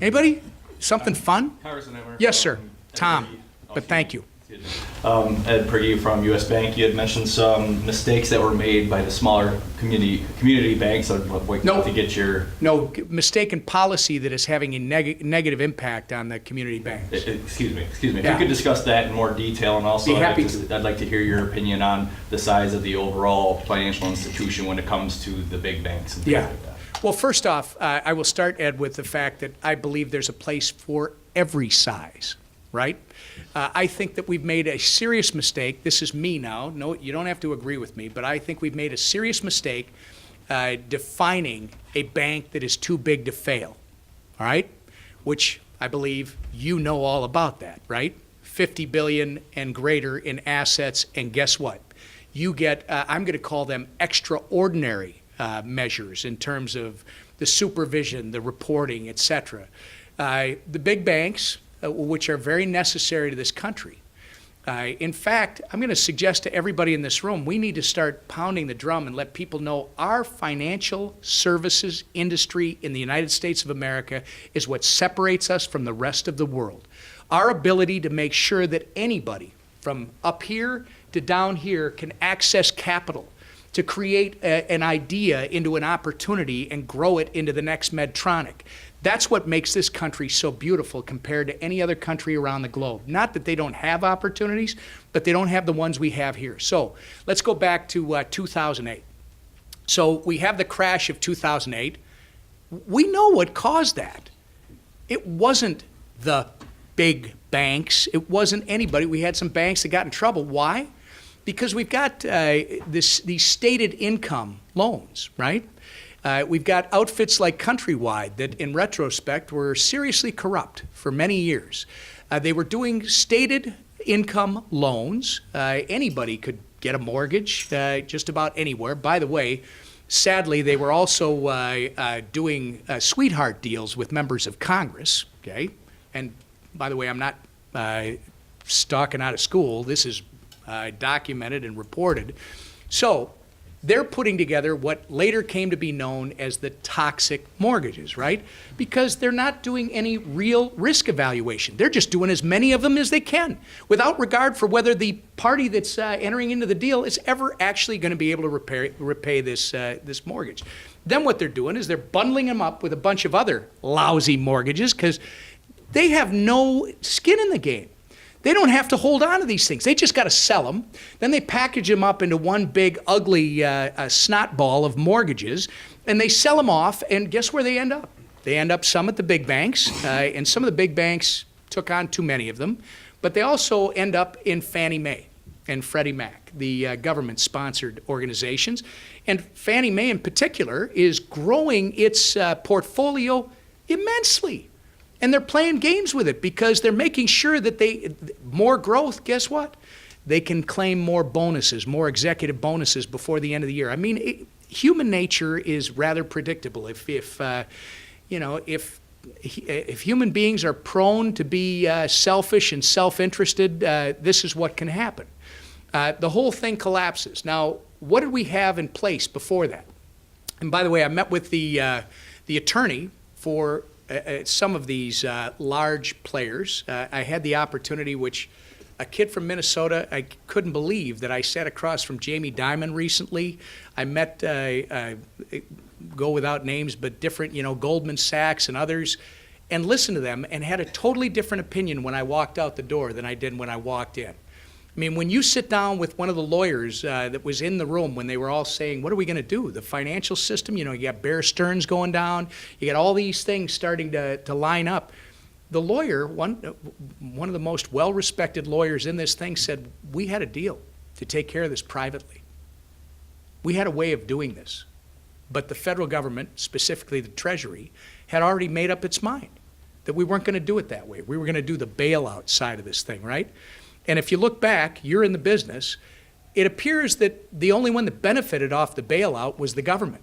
Anybody? Something fun? Congressman Emmer. Yes, sir. Tom, but thank you. Ed Pergy from U.S. Bank. You had mentioned some mistakes that were made by the smaller community banks. I'd like No. to get your No, mistaken policy that is having a negative impact on the community banks. excuse me. If Yeah. you could discuss that in more detail, and also Be happy I'd like to hear your opinion on the size of the overall financial institution when it comes to the big banks and things Yeah. like that. Well, first off, I will start, Ed, with the fact that I believe there's a place for every size, right? I think that we've made a serious mistake. This is me now. No, you don't have to agree with me, but I think we've made a serious mistake defining a bank that is too big to fail, all right? Which I believe you know all about that, right? 50 billion and greater in assets, and guess what? You get, I'm going to call them extraordinary measures in terms of the supervision, the reporting, et cetera. The big banks, which are very necessary to this country. In fact, I'm going to suggest to everybody in this room, we need to start pounding the drum and let people know our financial services industry in the United States of America is what separates us from the rest of the world. Our ability to make sure that anybody from up here to down here can access capital to create an idea into an opportunity and grow it into the next Medtronic. That's what makes this country so beautiful compared to any other country around the globe. Not that they don't have opportunities, but they don't have the ones we have here. So let's go back to 2008. So we have the crash of 2008. We know what caused that. It wasn't the big banks. It wasn't anybody. We had some banks that got in trouble. Why? Because we've got these stated income loans, right? We've got outfits like Countrywide that, in retrospect, were seriously corrupt for many years. They were doing stated income loans. Anybody could get a mortgage just about anywhere. By the way, sadly, they were also doing sweetheart deals with members of Congress, okay? And by the way, I'm not stalking out of school. This is documented and reported. So they're putting together what later came to be known as the toxic mortgages, right? Because they're not doing any real risk evaluation. They're just doing as many of them as they can without regard for whether the party that's entering into the deal is ever actually going to be able to repay this mortgage. Then what they're doing is they're bundling them up with a bunch of other lousy mortgages because they have no skin in the game. They don't have to hold on to these things. They just got to sell them. Then they package them up into one big, ugly snot ball of mortgages, and they sell them off, and guess where they end up? They end up some at the big banks, and some of the big banks took on too many of them, but they also end up in Fannie Mae and Freddie Mac, the government-sponsored organizations. And Fannie Mae in particular is growing its portfolio immensely. And they're playing games with it because they're making sure that more growth, guess what? They can claim more bonuses, more executive bonuses before the end of the year. I mean, human nature is rather predictable. If human beings are prone to be selfish and self-interested, this is what can happen. The whole thing collapses. Now, what did we have in place before that? And by the way, I met with the attorney for some of these large players. I had the opportunity, which a kid from Minnesota, I couldn't believe that I sat across from Jamie Dimon recently. I met, go without names, but different, Goldman Sachs and others, and listened to them and had a totally different opinion when I walked out the door than I did when I walked in. I mean, when you sit down with one of the lawyers that was in the room when they were all saying, what are we going to do? The financial system, you got Bear Stearns going down, you got all these things starting to line up. The lawyer, one of the most well-respected lawyers in this thing said, we had a deal to take care of this privately. We had a way of doing this. But the federal government, specifically the Treasury, had already made up its mind that we weren't going to do it that way. We were going to do the bailout side of this thing, right? And if you look back, you're in the business, it appears that the only one that benefited off the bailout was the government,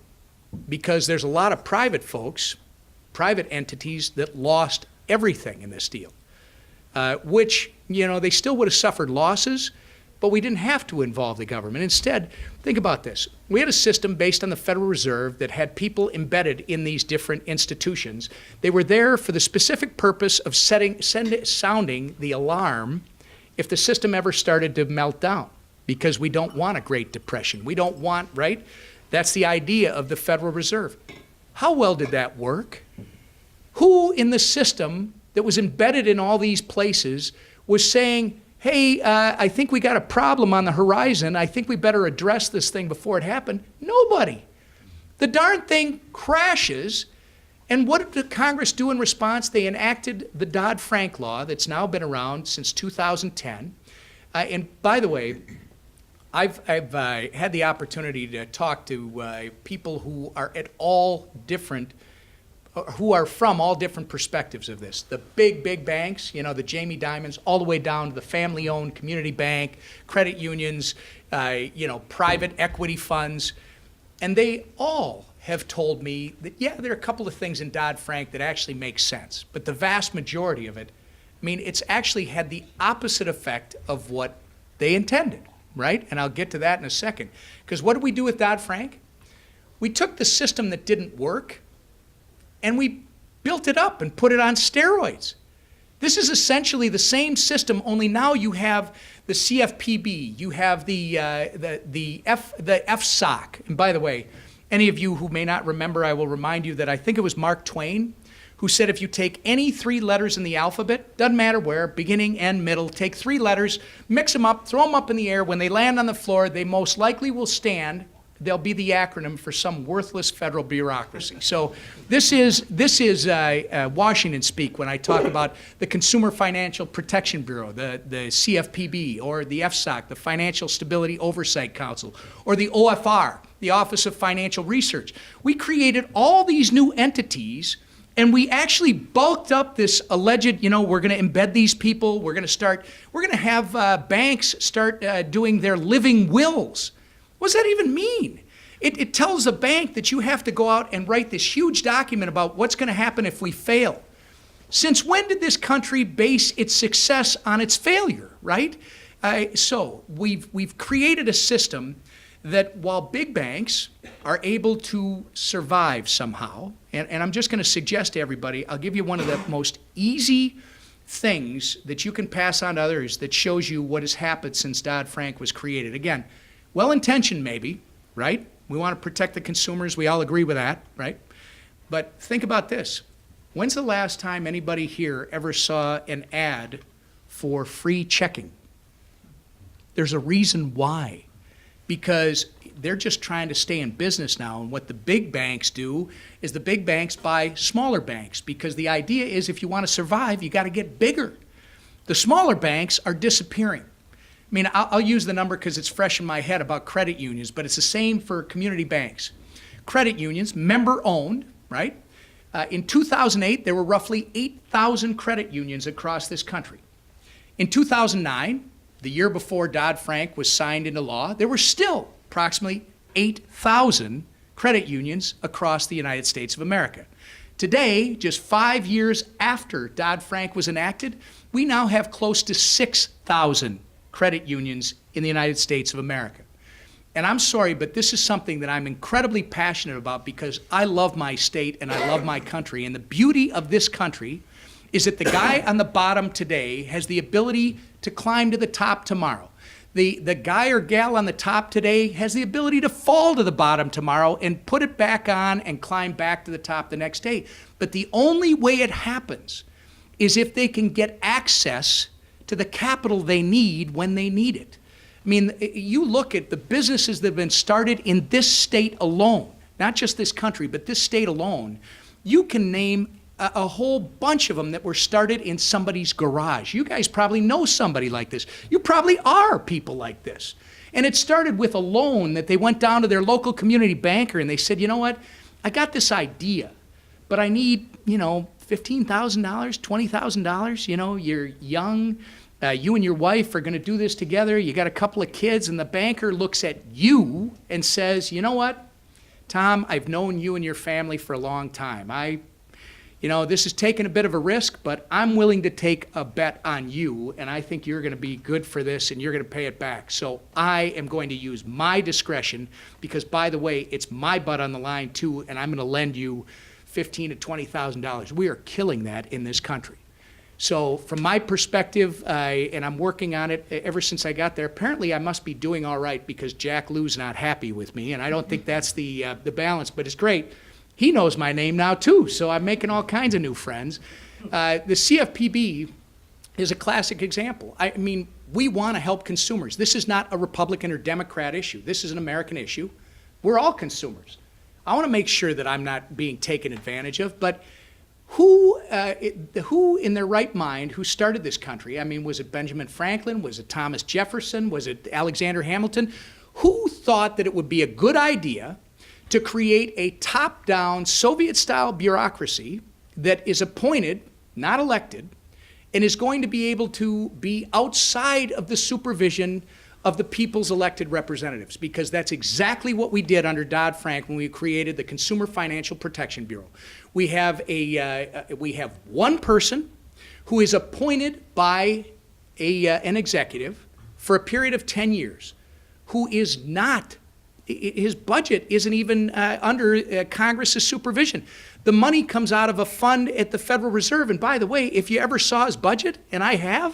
because there's a lot of private folks, private entities that lost everything in this deal, which, they still would have suffered losses, but we didn't have to involve the government. Instead, think about this. We had a system based on the Federal Reserve that had people embedded in these different institutions. They were there for the specific purpose of sounding the alarm if the system ever started to melt down, because we don't want a Great Depression. We don't want, right? That's the idea of the Federal Reserve. How well did that work? Who in the system that was embedded in all these places was saying, hey, I think we got a problem on the horizon. I think we better address this thing before it happened? Nobody. The darn thing crashes. And what did Congress do in response? They enacted the Dodd-Frank law that's now been around since 2010. And by the way, I've had the opportunity to talk to people who are who are from all different perspectives of this. The big banks, the Jamie Dimons, all the way down to the family-owned community bank, credit unions, private equity funds. And they all have told me that, yeah, there are a couple of things in Dodd-Frank that actually make sense. But the vast majority of it, it's actually had the opposite effect of what they intended, right? And I'll get to that in a second. Because what did we do with Dodd-Frank? We took the system that didn't work and we built it up and put it on steroids. This is essentially the same system, only now you have the CFPB, you have the FSOC. And by the way, any of you who may not remember, I will remind you that I think it was Mark Twain who said if you take any 3 letters in the alphabet, doesn't matter where, beginning and middle, take 3 letters, mix them up, throw them up in the air. When they land on the floor, they most likely will stand. They'll be the acronym for some worthless federal bureaucracy. So this is Washington speak when I talk about the Consumer Financial Protection Bureau, the CFPB, or the FSOC, the Financial Stability Oversight Council, or the OFR, the Office of Financial Research. We created all these new entities, and we actually bulked up this alleged, we're going to embed these people, we're going to have banks start doing their living wills. What does that even mean? It tells a bank that you have to go out and write this huge document about what's going to happen if we fail. Since when did this country base its success on its failure, right? So we've created a system that while big banks are able to survive somehow, and I'm just going to suggest to everybody, I'll give you one of the most easy things that you can pass on to others that shows you what has happened since Dodd-Frank was created. Again, well-intentioned maybe, right? We want to protect the consumers. We all agree with that, right? But think about this. When's the last time anybody here ever saw an ad for free checking? There's a reason why. Because they're just trying to stay in business now. And what the big banks do is the big banks buy smaller banks, because the idea is if you want to survive, you got to get bigger. The smaller banks are disappearing. I'll use the number because it's fresh in my head about credit unions, but it's the same for community banks. Credit unions, member-owned, right? In 2008, there were roughly 8,000 credit unions across this country. In 2009, the year before Dodd-Frank was signed into law, there were still approximately 8,000 credit unions across the United States of America. Today, just 5 years after Dodd-Frank was enacted, we now have close to 6,000 credit unions in the United States of America. And I'm sorry, but this is something that I'm incredibly passionate about because I love my state and I love my country. And the beauty of this country is that the guy on the bottom today has the ability to climb to the top tomorrow. The guy or gal on the top today has the ability to fall to the bottom tomorrow and put it back on and climb back to the top the next day. But the only way it happens is if they can get access to the capital they need when they need it. You look at the businesses that have been started in this state alone, not just this country, but this state alone. You can name a whole bunch of them that were started in somebody's garage. You guys probably know somebody like this. You probably are people like this. And it started with a loan that they went down to their local community banker and they said, you know what, I got this idea, but I need, $15,000, $20,000. You're young. You and your wife are going to do this together. You got a couple of kids, and the banker looks at you and says, you know what, Tom, I've known you and your family for a long time. you know, this is taking a bit of a risk, but I'm willing to take a bet on you, and I think you're going to be good for this, and you're going to pay it back. So I am going to use my discretion because, by the way, it's my butt on the line too, and I'm going to lend you $15,000 to $20,000. We are killing that in this country. So from my perspective, and I'm working on it ever since I got there, apparently I must be doing all right because Jack Lou's not happy with me, and I don't think that's the balance, but it's great. He knows my name now too, so I'm making all kinds of new friends. The CFPB is a classic example. I mean, we want to help consumers. This is not a Republican or Democrat issue. This is an American issue. We're all consumers. I want to make sure that I'm not being taken advantage of, but who in their right mind, who started this country? I mean, was it Benjamin Franklin? Was it Thomas Jefferson? Was it Alexander Hamilton? Who thought that it would be a good idea to create a top-down Soviet-style bureaucracy that is appointed, not elected, and is going to be able to be outside of the supervision of the people's elected representatives? Because that's exactly what we did under Dodd-Frank when we created the Consumer Financial Protection Bureau. We have one person who is appointed by an executive for a period of 10 years, who is not, his budget isn't even under Congress's supervision. The money comes out of a fund at the Federal Reserve. And by the way, if you ever saw his budget, and I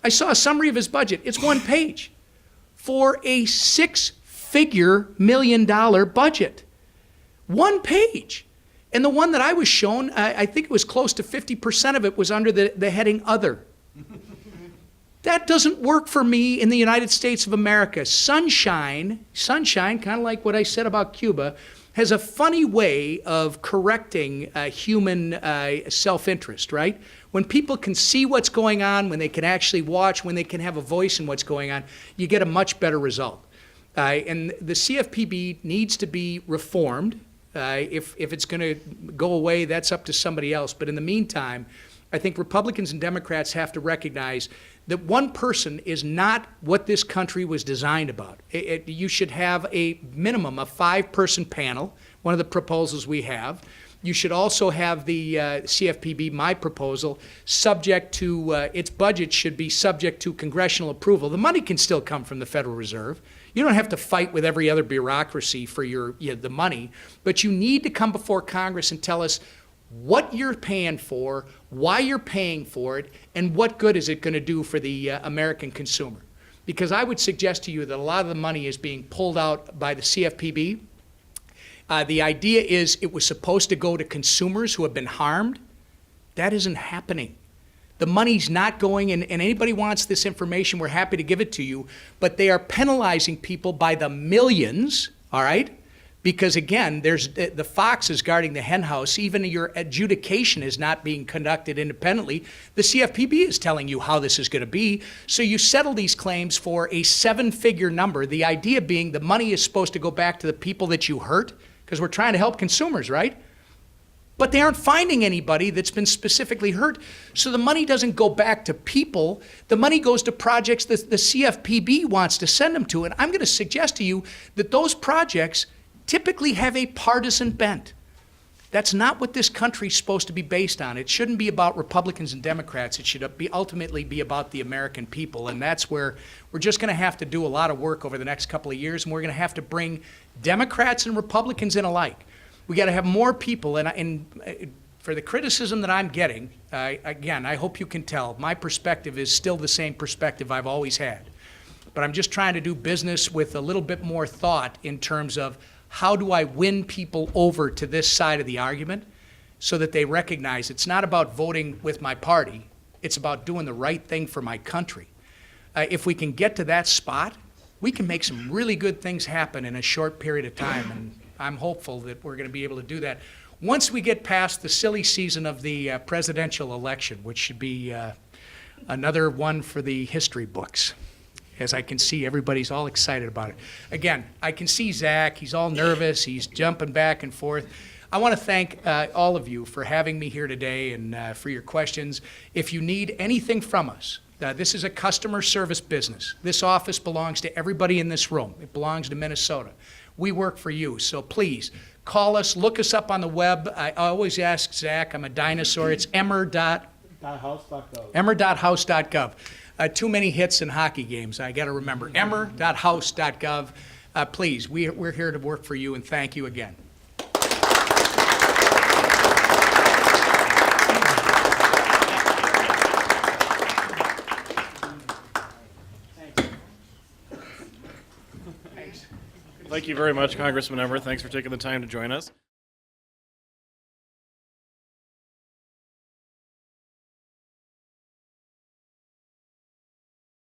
saw a summary of his budget. It's one page for a $6-figure million budget. One page. And the one that I was shown, I think it was close to 50% of it was under the heading Other. That doesn't work for me in the United States of America. Sunshine, kind of like what I said about Cuba, has a funny way of correcting human self-interest, right? When people can see what's going on, when they can actually watch, when they can have a voice in what's going on, you get a much better result. And the CFPB needs to be reformed. If it's going to go away, that's up to somebody else. But in the meantime, I think Republicans and Democrats have to recognize that one person is not what this country was designed about. You should have a minimum of 5-person panel, one of the proposals we have. You should also have the CFPB, my proposal, subject to, its budget should be subject to congressional approval. The money can still come from the Federal Reserve. You don't have to fight with every other bureaucracy for the money, but you need to come before Congress and tell us what you're paying for, why you're paying for it, and what good is it going to do for the American consumer. Because I would suggest to you that a lot of the money is being pulled out by the CFPB. The idea is it was supposed to go to consumers who have been harmed. That isn't happening. The money's not going, and anybody wants this information, we're happy to give it to you, but they are penalizing people by the millions, all right? Because again, there's the fox is guarding the hen house. Even your adjudication is not being conducted independently. The CFPB is telling you how this is going to be. So you settle these claims for a 7-figure number. The idea being the money is supposed to go back to the people that you hurt, because we're trying to help consumers, right? But they aren't finding anybody that's been specifically hurt. So the money doesn't go back to people. The money goes to projects that the CFPB wants to send them to. And I'm going to suggest to you that those projects typically have a partisan bent. That's not what this country's supposed to be based on. It shouldn't be about Republicans and Democrats. It should ultimately be about the American people. And that's where we're just going to have to do a lot of work over the next couple of years, and we're going to have to bring Democrats and Republicans in alike. We got to have more people, and for the criticism that I'm getting, again, I hope you can tell, my perspective is still the same perspective I've always had. But I'm just trying to do business with a little bit more thought in terms of how do I win people over to this side of the argument so that they recognize it's not about voting with my party, it's about doing the right thing for my country. If we can get to that spot, we can make some really good things happen in a short period of time, and I'm hopeful that we're going to be able to do that once we get past the silly season of the presidential election, which should be another one for the history books. As I can see, everybody's all excited about it. Again, I can see Zach, he's all nervous, he's jumping back and forth. I want to thank all of you for having me here today and for your questions. If you need anything from us, this is a customer service business. This office belongs to everybody in this room. It belongs to Minnesota. We work for you, so please, call us, look us up on the web. I always ask Zach, I'm a dinosaur, it's emmer.house.gov. Too many hits in hockey games, I gotta remember. emmer.house.gov. Please, we're here to work for you, and thank you again. Thank you very much, Congressman Emmer. Thanks for taking the time to join us.